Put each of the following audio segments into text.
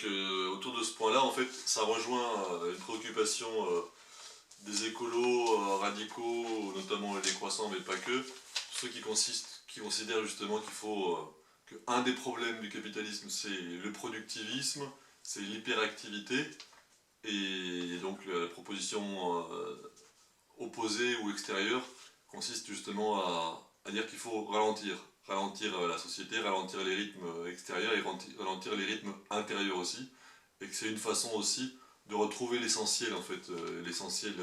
donc autour de ce point-là, en fait, ça rejoint une préoccupation des écolos radicaux, notamment les décroissants, mais pas que, ceux qui considèrent justement qu'il faut qu'un des problèmes du capitalisme, c'est le productivisme, c'est l'hyperactivité, et donc la proposition opposée ou extérieure consiste justement à dire qu'il faut ralentir la société, ralentir les rythmes extérieurs et ralentir les rythmes intérieurs aussi, et que c'est une façon aussi de retrouver l'essentiel en fait, l'essentiel,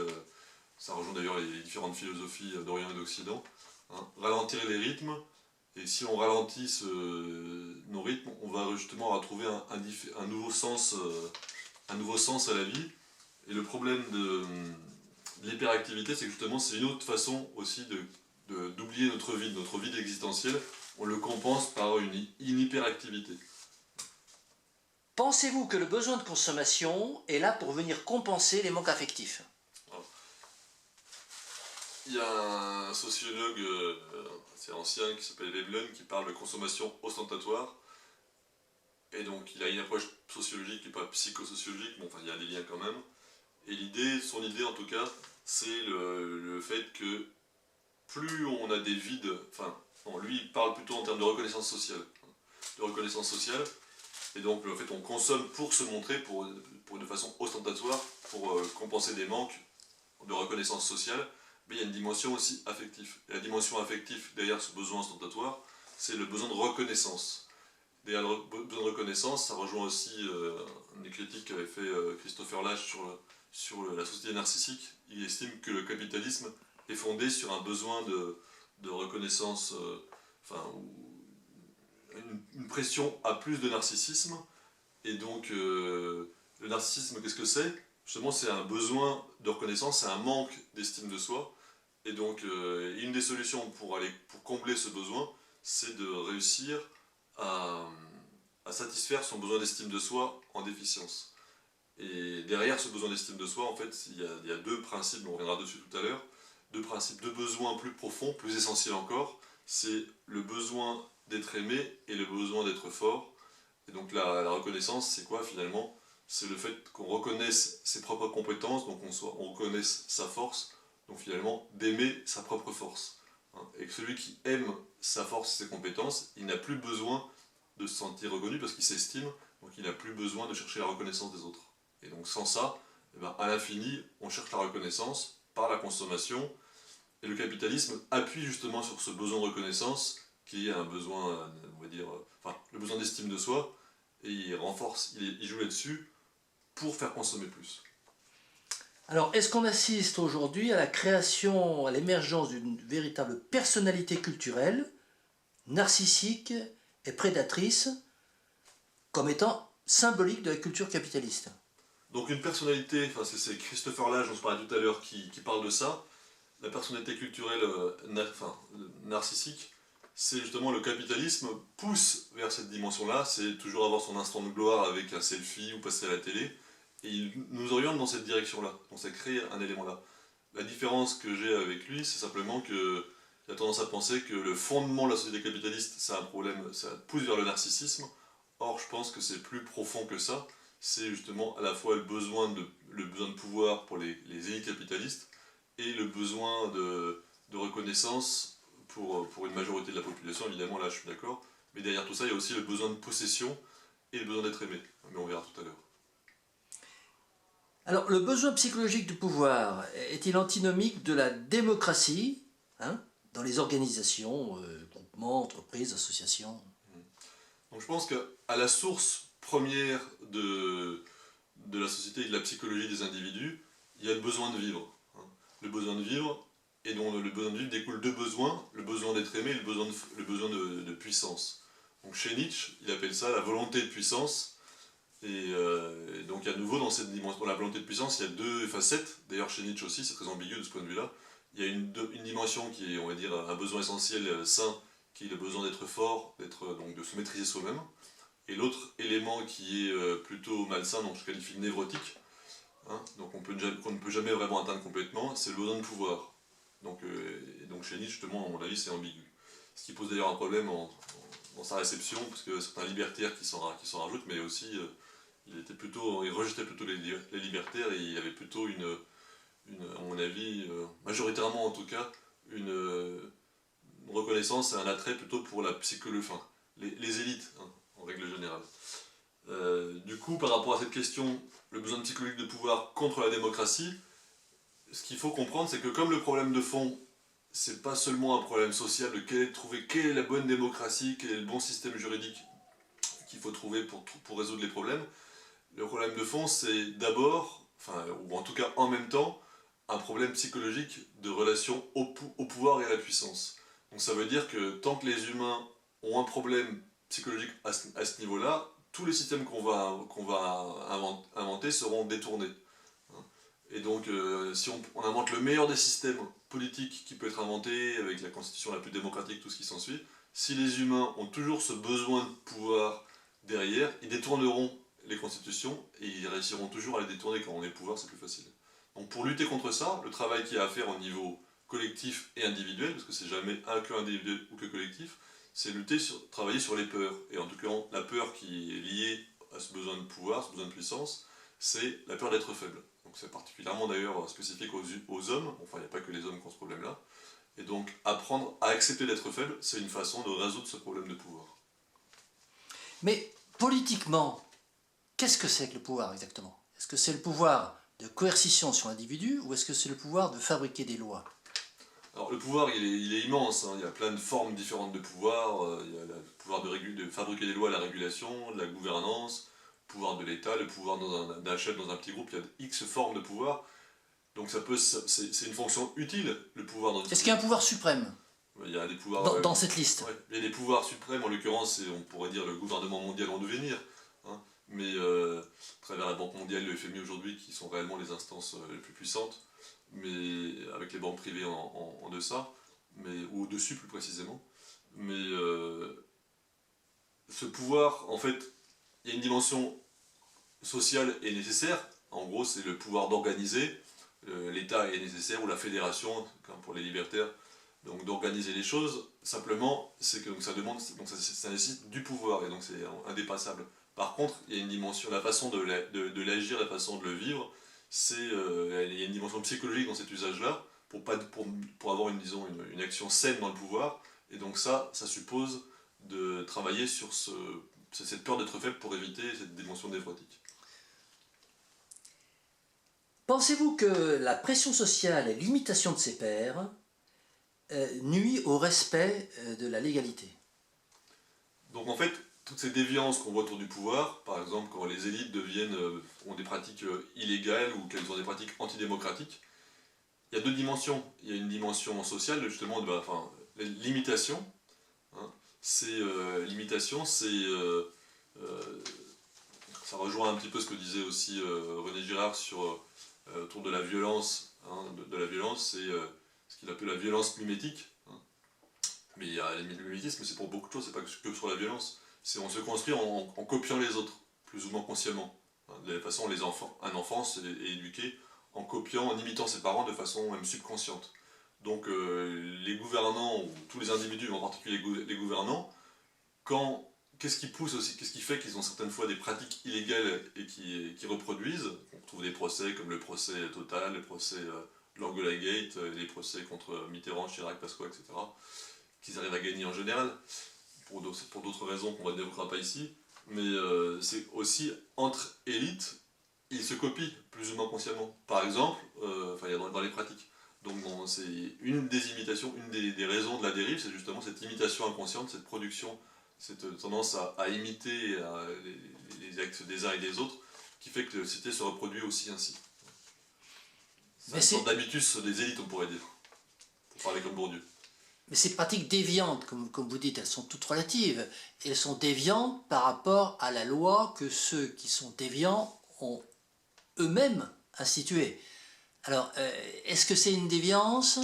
ça rejoint d'ailleurs les différentes philosophies d'Orient et d'Occident, hein, ralentir les rythmes, et si on ralentit nos rythmes, on va justement retrouver un nouveau sens à la vie, et le problème de l'hyperactivité, c'est que justement c'est une autre façon aussi d'oublier notre vide existentiel, on le compense par une hyperactivité. Pensez-vous que le besoin de consommation est là pour venir compenser les manques affectifs? Il y a un sociologue assez ancien qui s'appelle Veblen qui parle de consommation ostentatoire, et donc il a une approche sociologique et pas psychosociologique, mais enfin il y a des liens quand même, et son idée en tout cas, c'est le fait que plus on a des vides, enfin, non, lui il parle plutôt en termes de reconnaissance sociale, et donc en fait on consomme pour se montrer, de façon ostentatoire, pour compenser des manques de reconnaissance sociale, mais il y a une dimension aussi affective. Et la dimension affective derrière ce besoin ostentatoire, c'est le besoin de reconnaissance. Derrière le besoin de reconnaissance, ça rejoint aussi une critique qu'avait fait Christopher Lasch sur la société narcissique. Il estime que le capitalisme est fondé sur un besoin de reconnaissance, une pression à plus de narcissisme, et donc le narcissisme, qu'est-ce que c'est? Justement, c'est un besoin de reconnaissance, c'est un manque d'estime de soi, et donc une des solutions pour combler ce besoin, c'est de réussir à satisfaire son besoin d'estime de soi en déficience. Et derrière ce besoin d'estime de soi, en fait, il y a deux principes, on reviendra dessus tout à l'heure, deux besoins plus profonds, plus essentiels encore, c'est le besoin d'être aimé et le besoin d'être fort. Et donc la reconnaissance, c'est quoi finalement? C'est le fait qu'on reconnaisse ses propres compétences, donc on reconnaisse sa force, donc finalement d'aimer sa propre force. Et que celui qui aime sa force et ses compétences, il n'a plus besoin de se sentir reconnu parce qu'il s'estime, donc il n'a plus besoin de chercher la reconnaissance des autres. Et donc sans ça, eh ben, à l'infini, on cherche la reconnaissance par la consommation, et le capitalisme appuie justement sur ce besoin de reconnaissance, qui est un besoin, on va dire, le besoin d'estime de soi, et il joue là-dessus pour faire consommer plus. Alors, est-ce qu'on assiste aujourd'hui à la création, à l'émergence d'une véritable personnalité culturelle, narcissique et prédatrice, comme étant symbolique de la culture capitaliste? Donc une personnalité, c'est Christopher Lasch, dont je parlais tout à l'heure, qui parle de ça. La personnalité culturelle narcissique, c'est justement le capitalisme pousse vers cette dimension-là, c'est toujours avoir son instant de gloire avec un selfie ou passer à la télé, et il nous oriente dans cette direction-là, donc ça crée un élément-là. La différence que j'ai avec lui, c'est simplement que j'ai tendance à penser que le fondement de la société capitaliste, c'est un problème, ça pousse vers le narcissisme. Or, je pense que c'est plus profond que ça, c'est justement à la fois le besoin de pouvoir pour les élites capitalistes, et le besoin de reconnaissance pour une majorité de la population, évidemment, là je suis d'accord, mais derrière tout ça, il y a aussi le besoin de possession et le besoin d'être aimé, mais on verra tout à l'heure. Alors, le besoin psychologique du pouvoir est-il antinomique de la démocratie, dans les organisations, groupements, entreprises, associations? Donc je pense qu'à la source première de la société et de la psychologie des individus, il y a le besoin de vivre. Le besoin de vivre, et dont le besoin de vivre découle deux besoins, le besoin d'être aimé et le besoin de puissance. Donc chez Nietzsche, il appelle ça la volonté de puissance, et donc à nouveau dans cette dimension, dans la volonté de puissance, il y a deux facettes, d'ailleurs chez Nietzsche aussi, c'est très ambigu de ce point de vue-là. Il y a une dimension qui est, on va dire, un besoin essentiel sain, qui est le besoin d'être fort, donc de se maîtriser soi-même, et l'autre élément qui est plutôt malsain, donc je qualifie de névrotique, donc qu'on ne peut jamais vraiment atteindre complètement, c'est le besoin de pouvoir. Donc chez Nietzsche, justement, à mon avis, c'est ambigu. Ce qui pose d'ailleurs un problème dans sa réception, parce que certains libertaires qui s'en rajoutent, mais aussi il rejetait plutôt les libertaires et il y avait plutôt à mon avis, majoritairement en tout cas, une reconnaissance et un attrait plutôt pour la psychologie, enfin, les élites, hein, en règle générale. Du coup, par rapport à cette question, le besoin psychologique de pouvoir contre la démocratie, ce qu'il faut comprendre, c'est que comme le problème de fond, c'est pas seulement un problème social de trouver quelle est la bonne démocratie, quel est le bon système juridique qu'il faut trouver pour résoudre les problèmes, le problème de fond, c'est d'abord, enfin, ou en tout cas en même temps, un problème psychologique de relation au pouvoir et à la puissance. Donc ça veut dire que tant que les humains ont un problème psychologique à ce niveau-là, tous les systèmes qu'on va inventer seront détournés. Et donc, si on invente le meilleur des systèmes politiques qui peut être inventé, avec la constitution la plus démocratique, tout ce qui s'ensuit, si les humains ont toujours ce besoin de pouvoir derrière, ils détourneront les constitutions et ils réussiront toujours à les détourner quand on est au pouvoir, c'est plus facile. Donc pour lutter contre ça, le travail qu'il y a à faire au niveau collectif et individuel, parce que c'est jamais que individuel ou que collectif, c'est travailler sur les peurs. Et en tout cas, la peur qui est liée à ce besoin de pouvoir, ce besoin de puissance, c'est la peur d'être faible. Donc c'est particulièrement d'ailleurs spécifique aux hommes, enfin il n'y a pas que les hommes qui ont ce problème-là. Et donc apprendre à accepter d'être faible, c'est une façon de résoudre ce problème de pouvoir. Mais politiquement, qu'est-ce que c'est que le pouvoir exactement? Est-ce que c'est le pouvoir de coercition sur l'individu ou est-ce que c'est le pouvoir de fabriquer des lois? Alors le pouvoir, il est immense, hein. Il y a plein de formes différentes de pouvoir. Il y a le pouvoir de fabriquer des lois, la régulation, la gouvernance, le pouvoir de l'État, le pouvoir d'un chef dans un petit groupe. Il y a X formes de pouvoir. Donc c'est une fonction utile, le pouvoir dans une Est-ce qu'il y a un pouvoir suprême Il y a des pouvoirs... dans cette liste? Ouais, il y a des pouvoirs suprêmes, en l'occurrence, on pourrait dire le gouvernement mondial en devenir. Hein, mais à travers la Banque mondiale, le FMI aujourd'hui, qui sont réellement les instances les plus puissantes, mais avec les banques privées en deçà, ou au-dessus plus précisément. Mais ce pouvoir, en fait, il y a une dimension sociale et nécessaire. En gros, c'est le pouvoir d'organiser. L'État est nécessaire, ou la fédération, comme pour les libertaires, donc d'organiser les choses. Simplement, c'est que ça nécessite du pouvoir, et donc c'est indépassable. Par contre, il y a une dimension, la façon de l'agir, la façon de le vivre, il y a une dimension psychologique dans cet usage-là, pour avoir une action saine dans le pouvoir, et donc ça suppose de travailler sur cette peur d'être faible pour éviter cette dimension névrotique. Pensez-vous que la pression sociale et l'imitation de ses pairs nuit au respect de la légalité? Donc en fait, toutes ces déviances qu'on voit autour du pouvoir, par exemple quand les élites ont des pratiques illégales ou qu'elles ont des pratiques antidémocratiques, il y a deux dimensions. Il y a une dimension sociale, justement, l'imitation. Hein. L'imitation, ça rejoint un petit peu ce que disait aussi René Girard autour de la violence. Hein, de la violence, c'est ce qu'il appelle la violence mimétique. Hein. Mais il y a le mimétisme, c'est pour beaucoup de choses, c'est pas que sur la violence. On se construit en copiant les autres, plus ou moins consciemment. Hein. De la façon, un enfant est éduqué en copiant, en imitant ses parents de façon même subconsciente. Donc les gouvernants, ou tous les individus, en particulier les gouvernants, qu'est-ce qui fait qu'ils ont certaines fois des pratiques illégales et qui reproduisent? On trouve des procès comme le procès Total, le procès l'Angola Gate, les procès contre Mitterrand, Chirac, Pasqua, etc., qu'ils arrivent à gagner en général, pour d'autres raisons qu'on ne développera pas ici, mais c'est aussi entre élites, ils se copient plus ou moins consciemment. Par exemple, dans les pratiques. Donc c'est une des imitations, une des raisons de la dérive, c'est justement cette imitation inconsciente, cette production, cette tendance à imiter les actes des uns et des autres, qui fait que la société se reproduit aussi ainsi. C'est une sorte d'habitus des élites, on pourrait dire, pour parler comme Bourdieu. Mais ces pratiques déviantes, comme vous dites, elles sont toutes relatives. Elles sont déviantes par rapport à la loi que ceux qui sont déviants ont eux-mêmes instituée. Alors, est-ce que c'est une déviance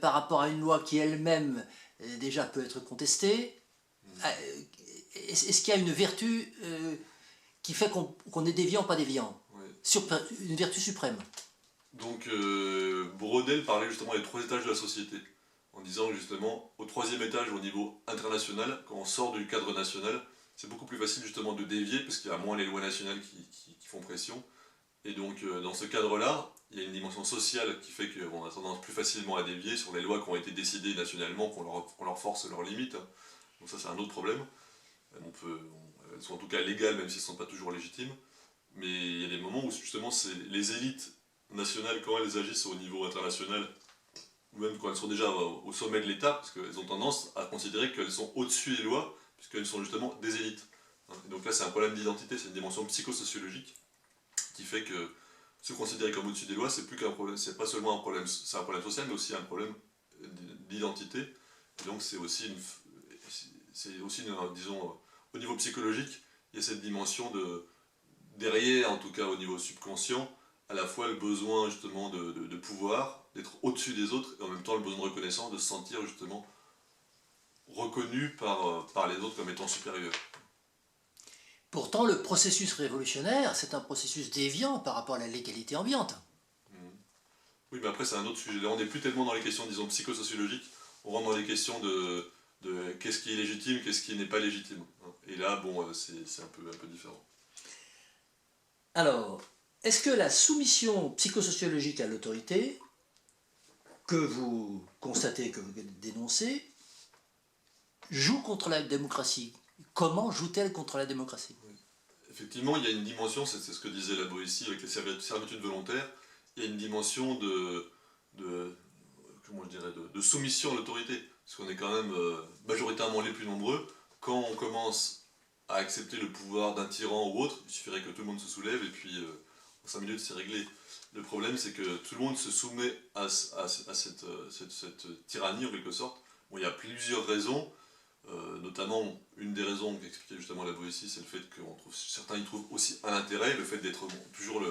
par rapport à une loi qui elle-même déjà peut être contestée? Est-ce qu'il y a une vertu qui fait qu'on est déviant ou pas déviant? Oui. Une vertu suprême. Donc Brodel parlait justement des trois étages de la société, en disant justement au troisième étage au niveau international, quand on sort du cadre national, c'est beaucoup plus facile justement de dévier, parce qu'il y a moins les lois nationales qui font pression. Et donc, dans ce cadre-là, il y a une dimension sociale qui fait qu'on a tendance plus facilement à dévier sur les lois qui ont été décidées nationalement, qu'on leur force leurs limites. Donc ça, c'est un autre problème. Elles sont en tout cas légales, même si elles ne sont pas toujours légitimes. Mais il y a des moments où justement, c'est les élites nationales, quand elles agissent au niveau international, ou même quand elles sont déjà au sommet de l'État, parce qu'elles ont tendance à considérer qu'elles sont au-dessus des lois, puisqu'elles sont justement des élites. Et donc là, c'est un problème d'identité, c'est une dimension psychosociologique qui fait que se considérer comme au-dessus des lois, c'est plus qu'un problème, c'est pas seulement un problème, c'est un problème social, mais aussi un problème d'identité. Et donc c'est aussi disons, au niveau psychologique, il y a cette dimension de, derrière, en tout cas au niveau subconscient, à la fois le besoin justement de pouvoir, d'être au-dessus des autres, et en même temps le besoin de reconnaissance, de se sentir justement reconnu par les autres comme étant supérieur. Pourtant, le processus révolutionnaire, c'est un processus déviant par rapport à la légalité ambiante. Oui, mais après c'est un autre sujet. Là, on n'est plus tellement dans les questions, disons, psychosociologiques, on rentre dans les questions de qu'est-ce qui est légitime, qu'est-ce qui n'est pas légitime. Et là, bon, c'est un peu différent. Alors, est-ce que la soumission psychosociologique à l'autorité, que vous constatez, que vous dénoncez, joue contre la démocratie? Comment joue-t-elle contre la démocratie? Effectivement, il y a une dimension, c'est ce que disait la Boétie avec les servitudes volontaires, il y a une dimension comment je dirais, de soumission à l'autorité. Parce qu'on est quand même majoritairement les plus nombreux. Quand on commence à accepter le pouvoir d'un tyran ou autre, il suffirait que tout le monde se soulève et puis en 5 minutes c'est réglé. Le problème c'est que tout le monde se soumet à cette tyrannie en quelque sorte. Bon, il y a plusieurs raisons. Notamment, une des raisons qu'expliquait justement la Boétie, c'est le fait que certains y trouvent aussi un intérêt, le fait d'être toujours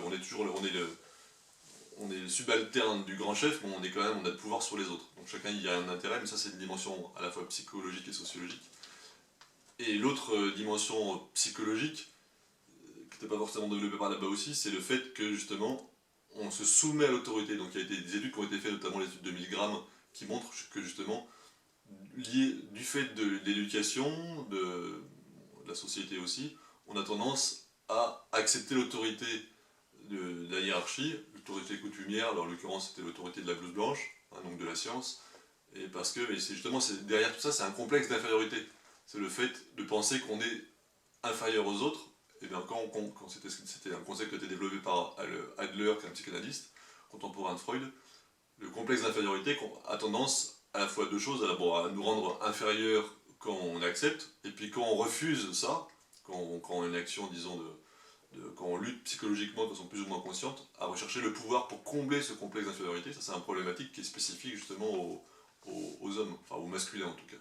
on est le subalterne du grand chef, mais on a le pouvoir sur les autres. Donc chacun y a un intérêt, mais ça c'est une dimension à la fois psychologique et sociologique. Et l'autre dimension psychologique, qui n'était pas forcément développée par là-bas aussi, c'est le fait que justement on se soumet à l'autorité. Donc il y a des études qui ont été faites, notamment l'étude de Milgram, qui montrent que justement lié du fait de l'éducation, de la société aussi, on a tendance à accepter l'autorité de la hiérarchie, l'autorité coutumière, alors en l'occurrence c'était l'autorité de la blouse blanche, donc de la science, et parce que mais c'est justement, derrière tout ça, c'est un complexe d'infériorité. C'est le fait de penser qu'on est inférieur aux autres, et bien quand c'était un concept qui a été développé par Adler, qui est un psychanalyste contemporain de Freud, le complexe d'infériorité a tendance à la fois deux choses, d'abord à nous rendre inférieurs quand on accepte, et puis quand on refuse ça, quand on a une action, disons, quand on lutte psychologiquement de façon plus ou moins consciente, à rechercher le pouvoir pour combler ce complexe d'infériorité. Ça, c'est un problématique qui est spécifique justement aux hommes, enfin aux masculins en tout cas.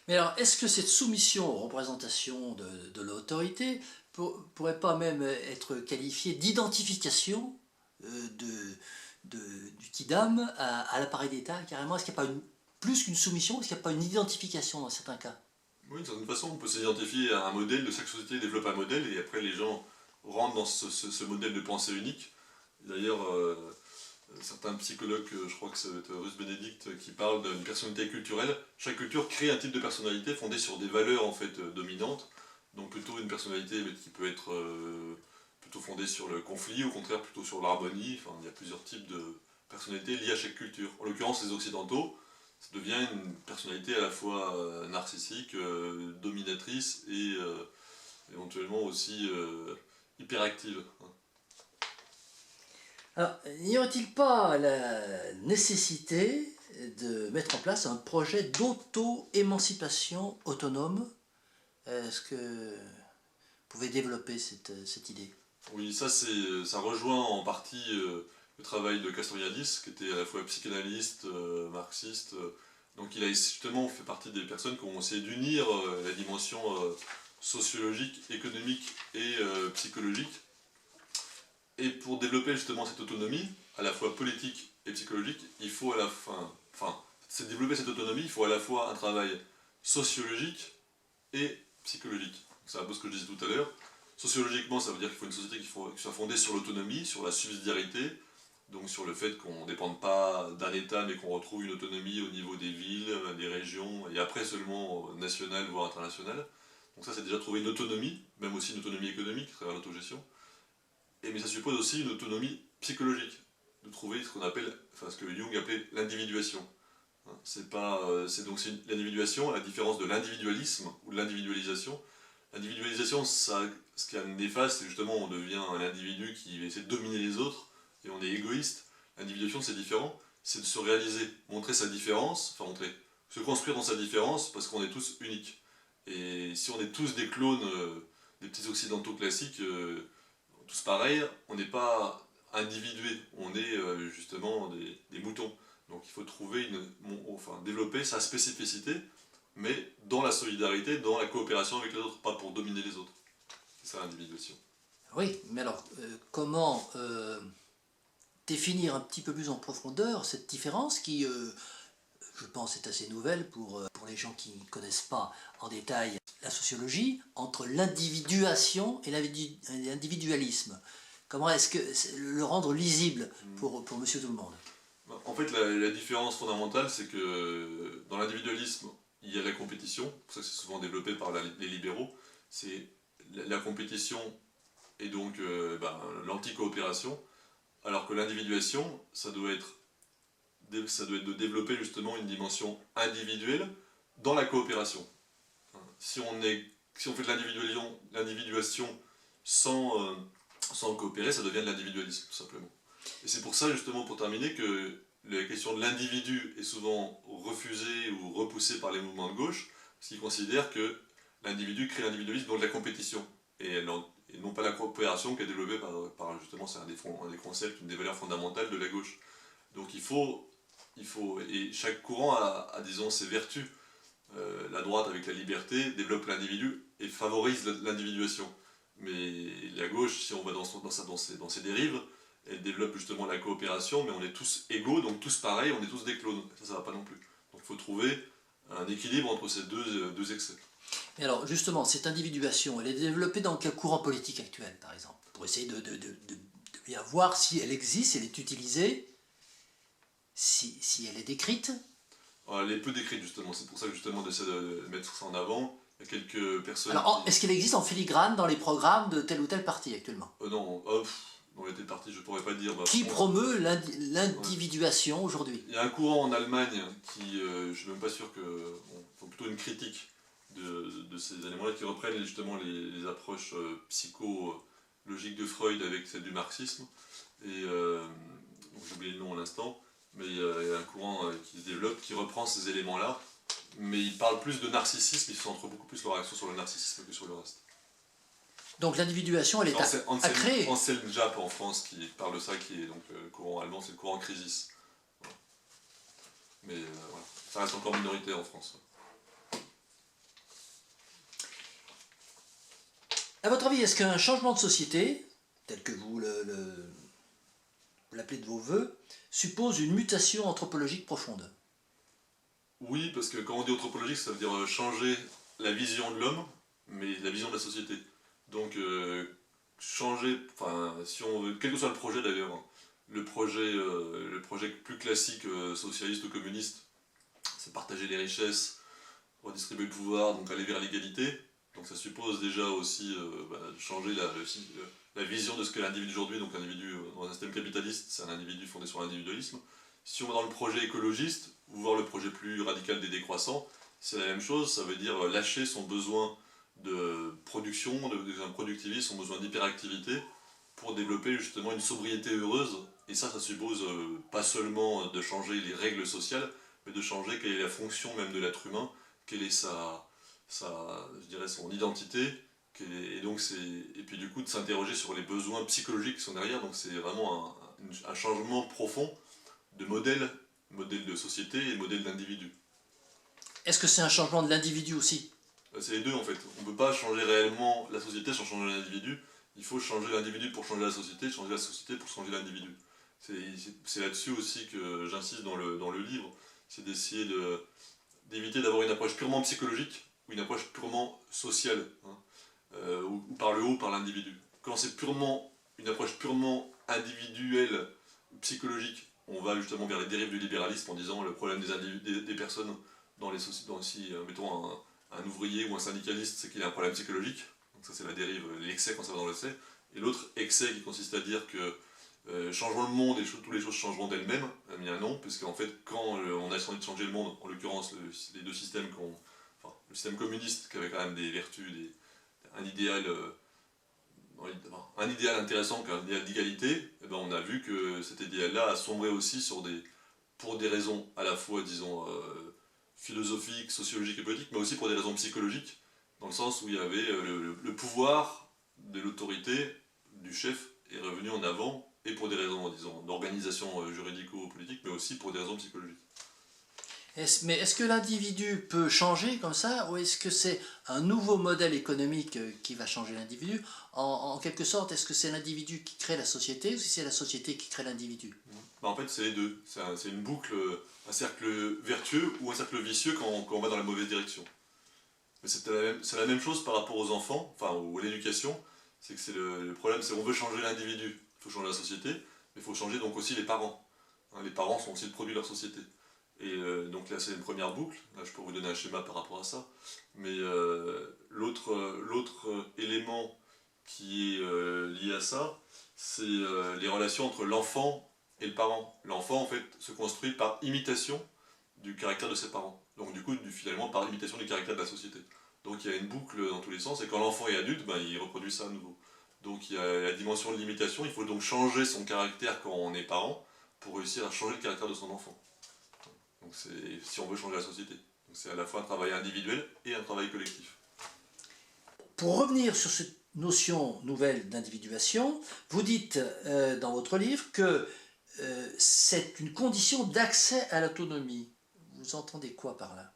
Mais alors, est-ce que cette soumission aux représentations de l'autorité pourrait pas même être qualifiée d'identification du kidam à l'appareil d'État, carrément? Est-ce qu'il n'y a pas plus qu'une soumission, est-ce qu'il n'y a pas une identification dans certains cas? Oui, d'une certaine façon, on peut s'identifier à un modèle, de chaque société développe un modèle, et après les gens rentrent dans ce modèle de pensée unique. D'ailleurs, certains psychologues, je crois que c'est Russ Benedict, qui parlent d'une personnalité culturelle. Chaque culture crée un type de personnalité fondée sur des valeurs en fait dominantes. Donc plutôt une personnalité qui peut être plutôt fondée sur le conflit, au contraire plutôt sur l'harmonie. Enfin, il y a plusieurs types de personnalités liées à chaque culture. En l'occurrence, les occidentaux, ça devient une personnalité à la fois narcissique, dominatrice et éventuellement aussi hyperactive. Alors, n'y aurait-il pas la nécessité de mettre en place un projet d'auto-émancipation autonome? Est-ce que vous pouvez développer cette idée? Oui, ça rejoint en partie le travail de Castoriadis, qui était à la fois psychanalyste, marxiste. Donc il a justement fait partie des personnes qui ont essayé d'unir la dimension sociologique, économique et psychologique. Et pour développer justement cette autonomie, à la fois politique et psychologique, il faut à la fin, c'est développer cette autonomie, il faut à la fois un travail sociologique et psychologique. C'est un peu ce que je disais tout à l'heure. Sociologiquement, ça veut dire qu'il faut une société qui soit fondée sur l'autonomie, sur la subsidiarité, donc sur le fait qu'on ne dépende pas d'un État, mais qu'on retrouve une autonomie au niveau des villes, des régions, et après seulement nationale, voire internationale. Donc ça, c'est déjà trouver une autonomie, même aussi une autonomie économique à travers l'autogestion. Mais ça suppose aussi une autonomie psychologique, de trouver ce qu'on appelle, enfin ce que Jung appelait l'individuation. L'individuation, à la différence de l'individualisme ou de l'individualisation. L'individualisation, ce qui est néfaste, c'est justement on devient un individu qui essaie de dominer les autres et on est égoïste. L'individuation, c'est différent, c'est de se réaliser, montrer sa différence, se construire dans sa différence parce qu'on est tous uniques. Et si on est tous des clones, des petits occidentaux classiques, tous pareils, on n'est pas individués, on est justement des moutons. Donc il faut trouver développer sa spécificité, mais dans la solidarité, dans la coopération avec les autres, pas pour dominer les autres. C'est ça l'individuation. Oui, mais alors comment définir un petit peu plus en profondeur cette différence qui, je pense, est assez nouvelle pour les gens qui ne connaissent pas en détail la sociologie, entre l'individuation et l'individualisme. Comment est-ce que le rendre lisible pour monsieur tout le monde? En fait, la différence fondamentale, c'est que dans l'individualisme, il y a la compétition, pour ça que c'est souvent développé par les libéraux, c'est la compétition et donc l'anti-coopération, alors que l'individuation, ça doit être de développer justement une dimension individuelle dans la coopération. Si on fait de l'individuation sans coopérer, ça devient de l'individualisme, tout simplement. Et c'est pour ça, justement, pour terminer, que la question de l'individu est souvent refusée ou repoussée par les mouvements de gauche, parce qu'ils considèrent que l'individu crée l'individualisme dans de la compétition, et non pas la coopération qui est développée par justement, c'est un des concepts, une des valeurs fondamentales de la gauche. Donc et chaque courant a disons, ses vertus. La droite, avec la liberté, développe l'individu et favorise l'individuation. Mais la gauche, si on va dans ses dérives, elle développe justement la coopération, mais on est tous égaux, donc tous pareils, on est tous des clones. Ça va pas non plus. Donc il faut trouver un équilibre entre ces deux excès. Mais alors justement, cette individuation, elle est développée dans quel courant politique actuel, par exemple? Pour essayer de bien voir si elle existe, si elle est utilisée, si elle est décrite. Elle est peu décrite justement, c'est pour ça que justement on essaie de mettre ça en avant. Il y a quelques personnes. Alors, est-ce qu'elle existe en filigrane dans les programmes de tel ou tel parti actuellement? Non, dans les tel partis, je pourrais pas dire. Qui promeut l'individuation aujourd'hui? Il y a un courant en Allemagne qui, je suis même pas sûr que. Faut plutôt une critique de ces éléments-là qui reprennent justement les approches psychologiques de Freud avec celle du marxisme. Et j'ai oublié le nom à l'instant, mais il y a un courant qui se développe qui reprend ces éléments-là, mais il parle plus de narcissisme, ils centrent beaucoup plus leur action sur le narcissisme que sur le reste. Donc l'individuation, elle est à créer. Anselm Japp en France qui parle de ça, qui est donc le courant allemand, c'est le courant crisis. Voilà. Mais voilà, ça reste encore minoritaire en France. À votre avis, est-ce qu'un changement de société, tel que vous l'appelez de vos voeux, suppose une mutation anthropologique profonde? Oui, parce que quand on dit anthropologique, ça veut dire changer la vision de l'homme, mais la vision de la société. Donc changer, si on veut, quel que soit le projet d'ailleurs, hein, le projet plus classique socialiste ou communiste, c'est partager les richesses, redistribuer le pouvoir, donc aller vers l'égalité. Donc ça suppose déjà aussi de changer la vision de ce qu'est l'individu aujourd'hui. Donc l'individu dans un système capitaliste, c'est un individu fondé sur l'individualisme. Si on va dans le projet écologiste, ou voir le projet plus radical des décroissants, c'est la même chose, ça veut dire lâcher son besoin de production, d'un productivisme, son besoin d'hyperactivité, pour développer justement une sobriété heureuse. Et ça suppose pas seulement de changer les règles sociales, mais de changer quelle est la fonction même de l'être humain, quelle est son identité, et puis du coup de s'interroger sur les besoins psychologiques qui sont derrière. Donc c'est vraiment un changement profond de modèle de société et modèle d'individu. Est-ce que c'est un changement de l'individu aussi? C'est les deux en fait. On ne peut pas changer réellement la société sans changer l'individu. Il faut changer l'individu pour changer la société pour changer l'individu. C'est là-dessus aussi que j'insiste dans le livre, c'est d'essayer d'éviter d'avoir une approche purement psychologique ou une approche purement sociale, hein, ou par le haut, par l'individu. Quand c'est une approche purement individuelle, psychologique, on va justement vers les dérives du libéralisme en disant le problème des personnes mettons un ouvrier ou un syndicaliste, c'est qu'il a un problème psychologique. Donc ça c'est la dérive, l'excès quand ça va dans l'excès. Et l'autre excès qui consiste à dire que changeons le monde et toutes les choses changeront d'elles-mêmes, eh bien non, puisqu'en fait quand on a essayé de changer le monde, en l'occurrence les deux systèmes, enfin, le système communiste qui avait quand même des vertus, un idéal intéressant qu'un idéal d'égalité, eh ben on a vu que cet idéal-là a sombré aussi pour des raisons à la fois, disons, philosophiques, sociologiques et politiques, mais aussi pour des raisons psychologiques, dans le sens où il y avait le pouvoir de l'autorité du chef est revenu en avant, et pour des raisons, disons, d'organisation juridico-politique, mais aussi pour des raisons psychologiques. Mais est-ce que l'individu peut changer comme ça, ou est-ce que c'est un nouveau modèle économique qui va changer l'individu? En quelque sorte, est-ce que c'est l'individu qui crée la société, ou si c'est la société qui crée l'individu? En fait, c'est les deux. C'est une boucle, un cercle vertueux ou un cercle vicieux quand on va dans la mauvaise direction. Mais c'est la même chose par rapport aux enfants, enfin, ou à l'éducation. C'est que le problème, c'est qu'on veut changer l'individu, il faut changer la société, mais il faut changer donc aussi les parents. Hein, les parents sont aussi le produit de leur société. Et donc là, c'est une première boucle. Là, je peux vous donner un schéma par rapport à ça. Mais l'autre élément qui est lié à ça, c'est les relations entre l'enfant et le parent. L'enfant, en fait, se construit par imitation du caractère de ses parents. Donc, du coup, finalement, par imitation du caractère de la société. Donc, il y a une boucle dans tous les sens. Et quand l'enfant est adulte, ben, il reproduit ça à nouveau. Donc, il y a la dimension de l'imitation. Il faut donc changer son caractère quand on est parent pour réussir à changer le caractère de son enfant. Donc si on veut changer la société. C'est à la fois un travail individuel et un travail collectif. Pour revenir sur cette notion nouvelle d'individuation, vous dites dans votre livre que c'est une condition d'accès à l'autonomie. Vous entendez quoi par là?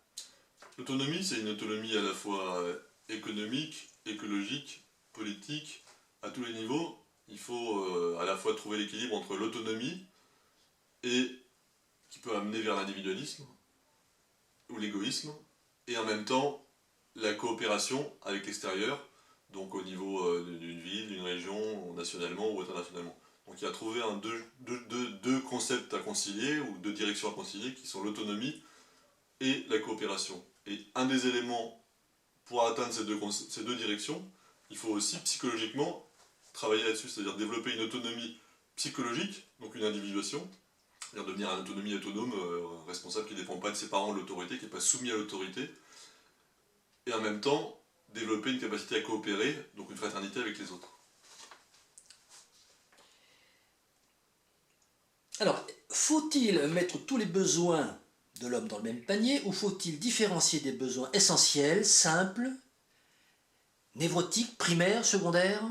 L'autonomie, c'est une autonomie à la fois économique, écologique, politique, à tous les niveaux. Il faut à la fois trouver l'équilibre entre l'autonomie et qui peut amener vers l'individualisme ou l'égoïsme, et en même temps la coopération avec l'extérieur, donc au niveau d'une ville, d'une région, nationalement ou internationalement. Donc il y a trouvé deux concepts à concilier, ou deux directions à concilier, qui sont l'autonomie et la coopération. Et un des éléments pour atteindre ces deux directions, il faut aussi psychologiquement travailler là-dessus, c'est-à-dire développer une autonomie psychologique, donc une individuation, c'est-à-dire devenir un autonomie autonome, responsable qui ne dépend pas de ses parents, de l'autorité, qui n'est pas soumis à l'autorité, et en même temps développer une capacité à coopérer, donc une fraternité avec les autres. Alors, faut-il mettre tous les besoins de l'homme dans le même panier, ou faut-il différencier des besoins essentiels, simples, névrotiques, primaires, secondaires?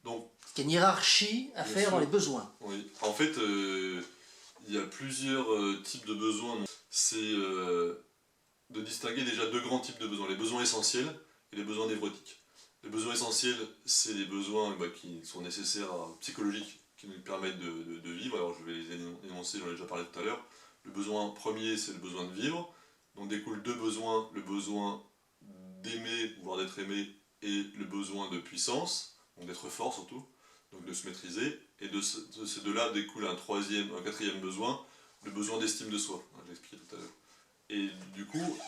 Donc, il y a une hiérarchie à faire dans les besoins. Oui, en fait, il y a plusieurs types de besoins. C'est de distinguer déjà deux grands types de besoins, les besoins essentiels et les besoins névrotiques. Les besoins essentiels, c'est les besoins qui sont nécessaires, psychologiques, qui nous permettent de vivre. Alors je vais les énoncer, j'en ai déjà parlé tout à l'heure. Le besoin premier, c'est le besoin de vivre. Donc découlent deux besoins, le besoin d'aimer, voire d'être aimé, et le besoin de puissance, donc d'être fort surtout, donc de se maîtriser. Et de ces deux-là découle un quatrième besoin, le besoin d'estime de soi, j'ai expliqué tout à l'heure. Et du coup,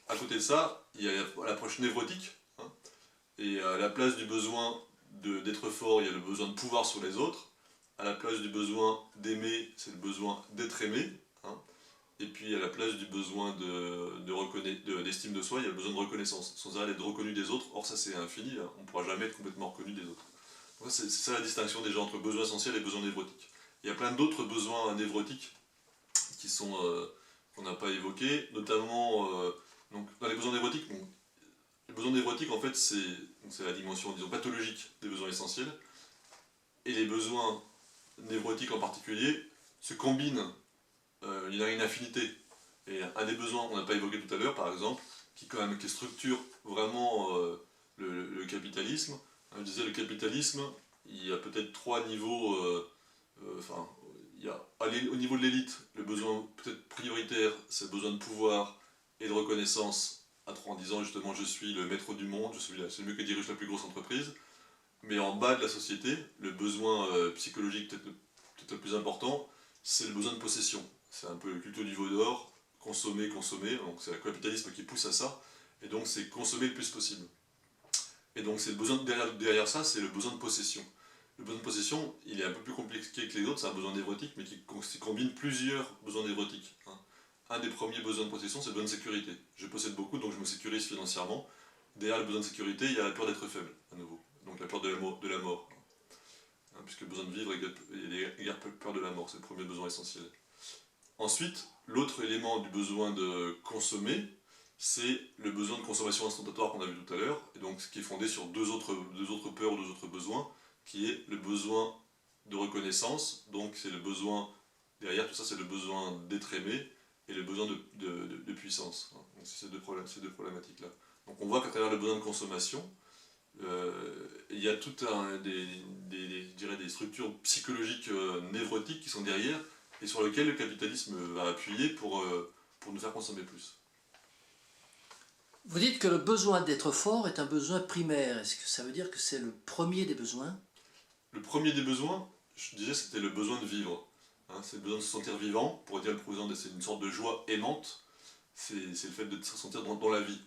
à côté de ça, il y a l'approche névrotique, hein, et à la place du besoin d'être fort, il y a le besoin de pouvoir sur les autres. À la place du besoin d'aimer, c'est le besoin d'être aimé. Hein. Et puis à la place du besoin d'estime de soi, il y a le besoin de reconnaissance, sans arrêt d'être reconnu des autres. Or ça c'est infini, hein. On ne pourra jamais être complètement reconnu des autres. C'est ça la distinction déjà entre besoins essentiels et besoins névrotiques. Il y a plein d'autres besoins névrotiques qui sont qu'on n'a pas évoqués, notamment donc, dans les besoins névrotiques. Bon, les besoins névrotiques en fait c'est la dimension disons pathologique des besoins essentiels, et les besoins névrotiques en particulier se combinent. Il y en a une affinité. Et un des besoins qu'on n'a pas évoqué tout à l'heure, par exemple, qui structure vraiment le capitalisme. Je disais, le capitalisme, il y a peut-être trois niveaux. Il y a au niveau de l'élite, le besoin peut-être prioritaire, c'est le besoin de pouvoir et de reconnaissance, en disant justement je suis le maître du monde, je suis celui qui dirige la plus grosse entreprise. Mais en bas de la société, le besoin psychologique peut-être le plus important, c'est le besoin de possession. C'est un peu le culte du veau d'or, consommer, donc c'est le capitalisme qui pousse à ça. Et donc c'est consommer le plus possible. Et donc c'est le besoin derrière ça, c'est le besoin de possession. Le besoin de possession, il est un peu plus compliqué que les autres, c'est un besoin névrotique, mais qui combine plusieurs besoins névrotiques. Un des premiers besoins de possession, c'est le besoin de sécurité. Je possède beaucoup, donc je me sécurise financièrement. Derrière le besoin de sécurité, il y a la peur d'être faible, à nouveau. Donc la peur de la mort. Puisque le besoin de vivre égale peur de la mort, c'est le premier besoin essentiel. Ensuite, l'autre élément du besoin de consommer, c'est le besoin de consommation instantatoire qu'on a vu tout à l'heure, et donc ce qui est fondé sur deux autres peurs, deux autres besoins, qui est le besoin de reconnaissance, donc c'est le besoin, derrière tout ça c'est le besoin d'être aimé, et le besoin de puissance. Donc c'est ces deux problématiques-là. Donc on voit qu'à travers le besoin de consommation, il y a tout je dirais des structures psychologiques névrotiques qui sont derrière, et sur lesquelles le capitalisme va appuyer pour nous faire consommer plus. Vous dites que le besoin d'être fort est un besoin primaire. Est-ce que ça veut dire que c'est le premier des besoins? Le premier des besoins, je disais, c'était le besoin de vivre. C'est le besoin de se sentir vivant. Pour dire le président, c'est une sorte de joie aimante. C'est le fait de se sentir dans la vie.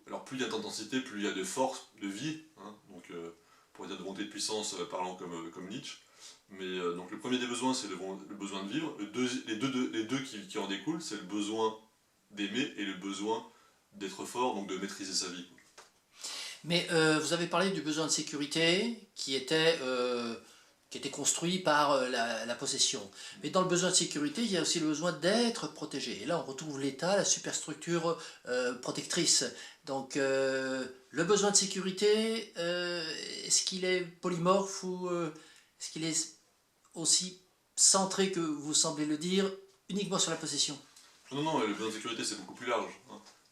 Alors plus il y a d'intensité, plus il y a de force, de vie. Donc pour dire de volonté de puissance, parlant comme Nietzsche. Mais donc le premier des besoins, c'est le besoin de vivre. Les deux qui en découlent, c'est le besoin d'aimer et le besoin d'être fort, donc de maîtriser sa vie. Mais vous avez parlé du besoin de sécurité qui était construit par la possession. Mais dans le besoin de sécurité, il y a aussi le besoin d'être protégé. Et là, on retrouve l'État, la superstructure protectrice. Donc, le besoin de sécurité, est-ce qu'il est polymorphe ou est-ce qu'il est aussi centré, que vous semblez le dire, uniquement sur la possession? Non, le besoin de sécurité, c'est beaucoup plus large.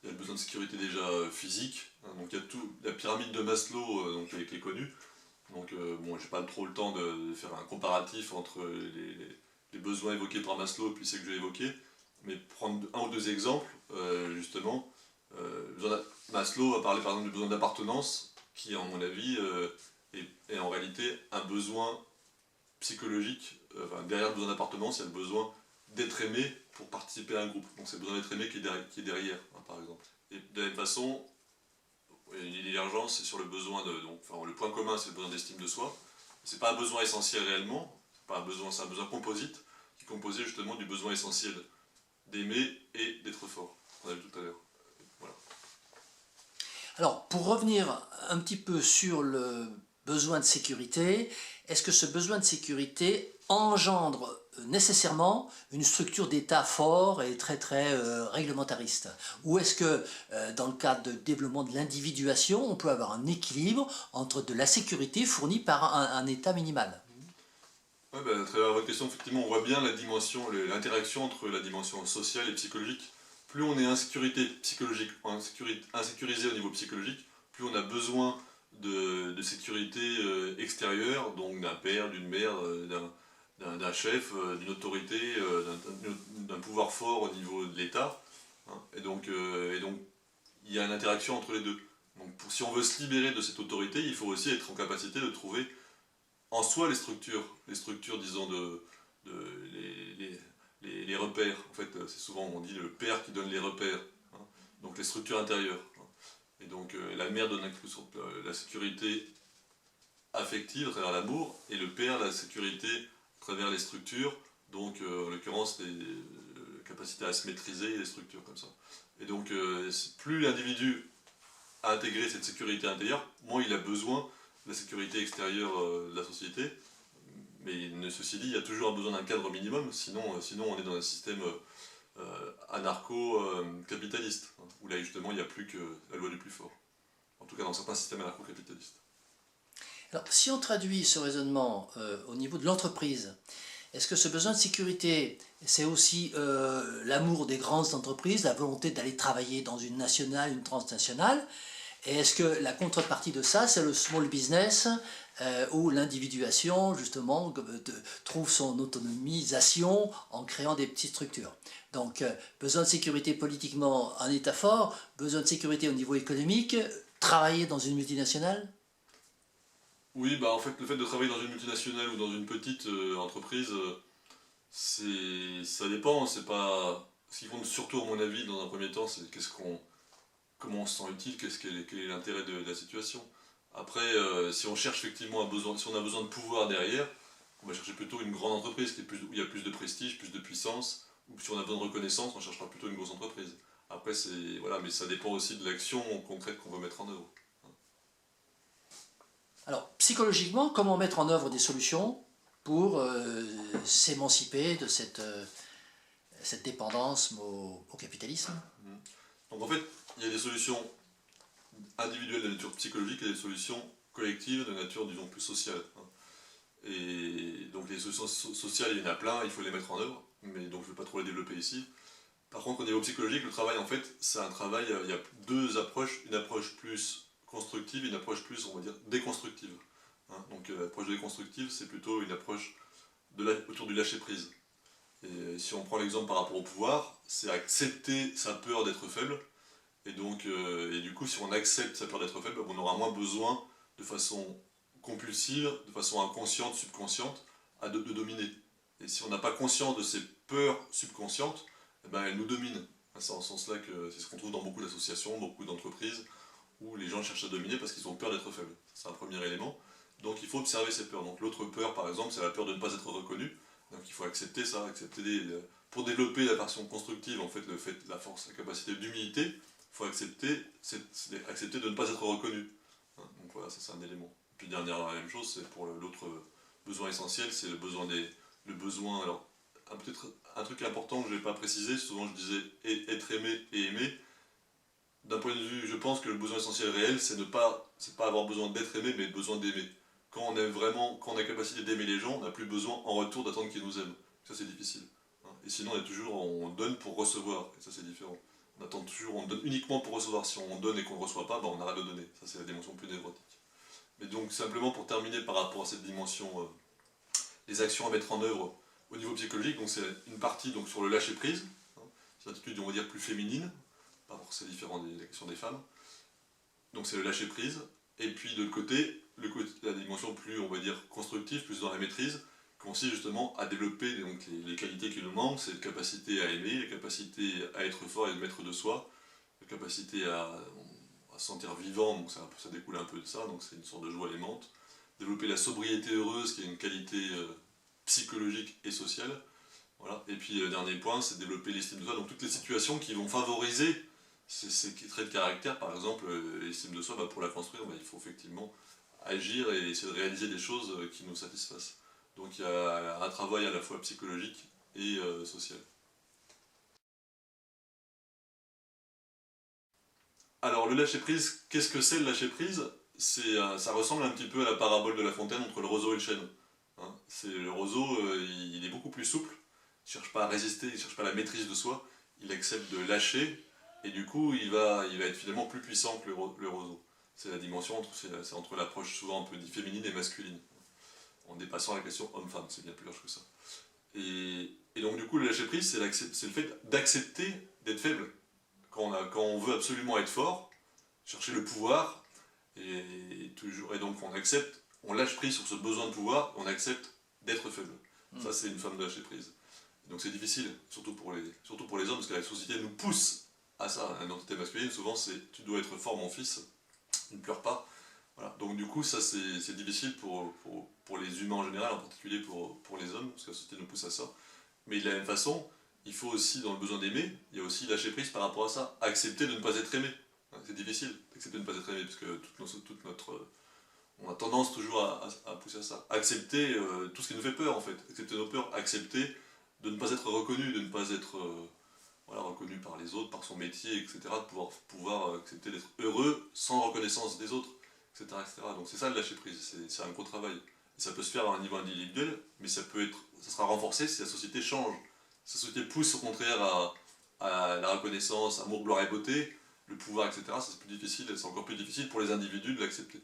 Il y a le besoin de sécurité déjà physique. Donc il y a la pyramide de Maslow donc, qui est connue. Donc bon, j'ai pas trop le temps de faire un comparatif entre les besoins évoqués par Maslow et puis ceux que j'ai évoqués. Mais prendre un ou deux exemples, justement. Maslow va parler par exemple du besoin d'appartenance, qui, à mon avis, est en réalité un besoin psychologique. Derrière le besoin d'appartenance, il y a le besoin d'être aimé pour participer à un groupe. Donc c'est le besoin d'être aimé qui est derrière, par exemple. Et de la même façon, une divergence, c'est sur le besoin le point commun, c'est le besoin d'estime de soi. C'est pas un besoin essentiel réellement, c'est un besoin composite, qui est composé justement du besoin essentiel d'aimer et d'être fort, qu'on a vu tout à l'heure. Voilà. Alors, pour revenir un petit peu sur le besoin de sécurité, est-ce que ce besoin de sécurité engendre nécessairement une structure d'État fort et très très réglementariste? Ou est-ce que dans le cadre de développement de l'individuation, on peut avoir un équilibre entre de la sécurité fournie par un État minimal? Ouais, à travers votre question, effectivement, on voit bien l'interaction entre la dimension sociale et psychologique. Plus on est insécurisé au niveau psychologique, plus on a besoin de sécurité extérieure, donc d'un père, d'une mère, d'un chef, d'une autorité, d'un pouvoir fort au niveau de l'État. Et donc, il y a une interaction entre les deux. Donc, si on veut se libérer de cette autorité, il faut aussi être en capacité de trouver en soi les structures disons, les repères. En fait, c'est souvent, on dit, le père qui donne les repères. Donc, les structures intérieures. Et donc, la mère donne la sécurité affective à travers l'amour, et le père, la sécurité à travers les structures, donc en l'occurrence les capacités à se maîtriser et les structures comme ça. Et donc plus l'individu a intégré cette sécurité intérieure, moins il a besoin de la sécurité extérieure de la société. Mais ceci dit, il y a toujours un besoin d'un cadre minimum, sinon on est dans un système anarcho-capitaliste, où là justement il n'y a plus que la loi du plus fort. En tout cas dans certains systèmes anarcho-capitalistes. Alors, si on traduit ce raisonnement au niveau de l'entreprise, est-ce que ce besoin de sécurité, c'est aussi l'amour des grandes entreprises, la volonté d'aller travailler dans une nationale, une transnationale? Et est-ce que la contrepartie de ça, c'est le small business, où l'individuation, justement, trouve son autonomisation en créant des petites structures? Donc, besoin de sécurité politiquement, un État fort, besoin de sécurité au niveau économique, travailler dans une multinationale? Oui, en fait, le fait de travailler dans une multinationale ou dans une petite entreprise, ça dépend. ce qui compte surtout, à mon avis, dans un premier temps, c'est comment on se sent utile, quel est l'intérêt de la situation. Après, si on cherche effectivement si on a besoin de pouvoir derrière, on va chercher plutôt une grande entreprise où il y a plus de prestige, plus de puissance, ou si on a besoin de reconnaissance, on cherchera plutôt une grosse entreprise. Après, voilà, mais ça dépend aussi de l'action concrète qu'on veut mettre en œuvre. Alors, psychologiquement, comment mettre en œuvre des solutions pour s'émanciper de cette dépendance au capitalisme? Donc en fait, il y a des solutions individuelles de nature psychologique et des solutions collectives de nature, disons, plus sociale. Et donc les solutions sociales, il y en a plein, il faut les mettre en œuvre, mais donc je ne vais pas trop les développer ici. Par contre, au niveau psychologique, le travail, en fait, c'est un travail, il y a deux approches, une approche plus constructive et une approche plus, on va dire, déconstructive. Donc l'approche déconstructive, c'est plutôt une approche autour du lâcher-prise. Et si on prend l'exemple par rapport au pouvoir, c'est accepter sa peur d'être faible. Et donc, et du coup, si on accepte sa peur d'être faible, on aura moins besoin, de façon compulsive, de façon inconsciente, subconsciente, de dominer. Et si on n'a pas conscience de ces peurs subconscientes, eh ben, elles nous dominent. C'est en ce sens-là que c'est ce qu'on trouve dans beaucoup d'associations, beaucoup d'entreprises, où les gens cherchent à dominer parce qu'ils ont peur d'être faibles. C'est un premier élément. Donc il faut observer ces peurs. Donc l'autre peur, par exemple, c'est la peur de ne pas être reconnu. Donc il faut accepter ça, pour développer la version constructive, en fait, la force, la capacité d'humilité, il faut accepter de ne pas être reconnu. Donc voilà, ça c'est un élément. Puis dernière, la même chose, c'est pour l'autre besoin essentiel, c'est le besoin, alors peut-être un truc important que je n'ai pas précisé, souvent je disais être aimé et aimer. D'un point de vue, je pense que le besoin essentiel réel, c'est pas avoir besoin d'être aimé, mais besoin d'aimer. Quand on aime vraiment, quand on a la capacité d'aimer les gens, on n'a plus besoin en retour d'attendre qu'ils nous aiment. Ça c'est difficile. Et sinon on donne pour recevoir, et ça c'est différent. On attend toujours, on donne uniquement pour recevoir. Si on donne et qu'on ne reçoit pas, ben on arrête de donner. Ça c'est la dimension plus névrotique. Mais donc simplement pour terminer par rapport à cette dimension, les actions à mettre en œuvre au niveau psychologique, donc c'est une partie donc, sur le lâcher prise, c'est une attitude on va dire plus féminine, par rapport c'est différent de la question des femmes. Donc c'est le lâcher prise. Et puis de l'autre côté, la dimension plus on va dire constructive, plus dans la maîtrise, consiste justement à développer donc, les qualités qui nous manquent, c'est la capacité à aimer, la capacité à être fort et être maître de soi, la capacité à se sentir vivant, donc ça découle un peu de ça, donc c'est une sorte de joie aimante. Développer la sobriété heureuse, qui est une qualité psychologique et sociale. Voilà. Et puis le dernier point, c'est développer l'estime de soi, donc toutes les situations qui vont favoriser ces traits de caractère, par exemple l'estime de soi, pour la construire, il faut effectivement agir et essayer de réaliser des choses qui nous satisfassent. Donc il y a un travail à la fois psychologique et social. Alors le lâcher-prise, qu'est-ce que c'est le lâcher-prise? Ça ressemble un petit peu à la parabole de La Fontaine entre le roseau et le chêne. Le roseau, il est beaucoup plus souple, il ne cherche pas à résister, il ne cherche pas la maîtrise de soi, il accepte de lâcher, et du coup il va être finalement plus puissant que le roseau. C'est la dimension c'est entre l'approche souvent un peu féminine et masculine, en dépassant la question homme-femme, c'est bien plus large que ça. Et donc du coup le lâcher-prise, c'est le fait d'accepter d'être faible. Quand on veut absolument être fort, chercher le pouvoir, et donc on lâche prise sur ce besoin de pouvoir, on accepte d'être faible. Ça c'est une forme de lâcher prise. Donc c'est difficile, surtout pour les hommes, parce que la société nous pousse à ça. L'identité masculine, souvent c'est tu dois être fort mon fils, ne pleure pas. Voilà. Donc du coup ça c'est difficile pour les humains en général, en particulier pour les hommes, parce que la société nous pousse à ça. Mais de la même façon, il faut aussi, dans le besoin d'aimer, il y a aussi lâcher prise par rapport à ça, accepter de ne pas être aimé. C'est difficile d'accepter de ne pas être aimé, parce que on a tendance toujours à pousser à ça. Accepter tout ce qui nous fait peur en fait, accepter nos peurs, accepter de ne pas être reconnu, de ne pas être reconnu par les autres, par son métier, etc. De pouvoir accepter d'être heureux sans reconnaissance des autres, etc. etc. Donc c'est ça le lâcher prise, c'est un gros travail. Et ça peut se faire à un niveau individuel, mais ça sera renforcé si la société change. Si la société pousse au contraire à la reconnaissance, amour, gloire et beauté, le pouvoir, etc., c'est encore plus difficile pour les individus de l'accepter.